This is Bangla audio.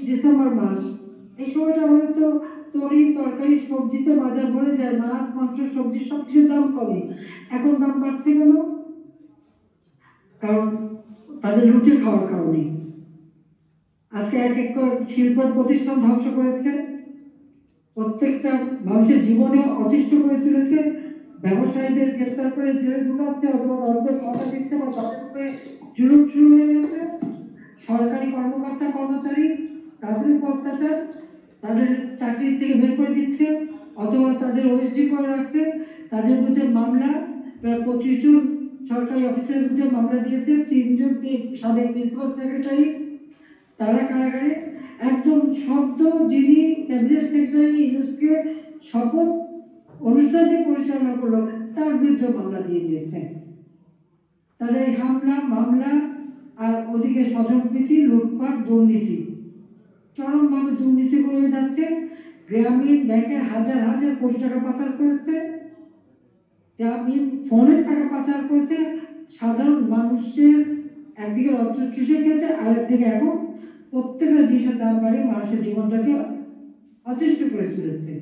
ডিসেম্বর মাস, এই সময়টা আমাদের তো তরি তরকারি সবজিতে বাজার ভরে যায়, মাছ মাংস সবজি সবজির দাম কমে, এখন দাম বাড়ছে কেন? কারণ তাদের লুটে খাওয়ার কারণে। আজকে এক এক শিল্প প্রতিষ্ঠান ধ্বংস করেছে, প্রত্যেকটা মানুষের জীবনে অতিষ্ঠ করে তুলেছে, ব্যবসায়ীদের গ্রেফতার করে জেলে ঢুকাচ্ছে অথবা অর্ধেক কথা দিচ্ছে বা তাদের উপরে জুলুম শুরু হয়ে গেছে। সরকারি কর্মকর্তা কর্মচারী তাদের উপর অত্যাচার, তাদের চাকরি থেকে বের করে দিচ্ছে অথবা তাদের ওএসডি করে রাখছে, তাদের বিরুদ্ধে মামলা, প্রায় 25 জন সরকারি অফিসারের বিরুদ্ধে মামলা দিয়েছে, 3 জন সাবেক প্রিন্সিপাল সেক্রেটারি তারা কারাগারে। একদম শব্দ যিনি ক্যাবিনেট সেক্রেটারি ইউনুসকে শপথ অনুষ্ঠান যে পরিচালনা করলো তার বিরুদ্ধে মামলা দিয়ে দিয়েছে। তাদের হামলা মামলা আর ওদিকে স্বজনপ্রীতি, লুটপাট, দুর্নীতি, চরমভাবে দুর্নীতি করে যাচ্ছে। গ্রামীণ ব্যাংকের হাজার হাজার কোটি টাকা পাচার করেছে, গ্রামীণ ফোনের টাকা পাচার করেছে, সাধারণ মানুষের একদিকে অর্থ চুষে খেয়েছে, আরেকদিকে এখন প্রত্যেকটা জিনিসের দাম বাড়িয়ে মানুষের জীবনটাকে অতিষ্ঠ করে তুলেছে।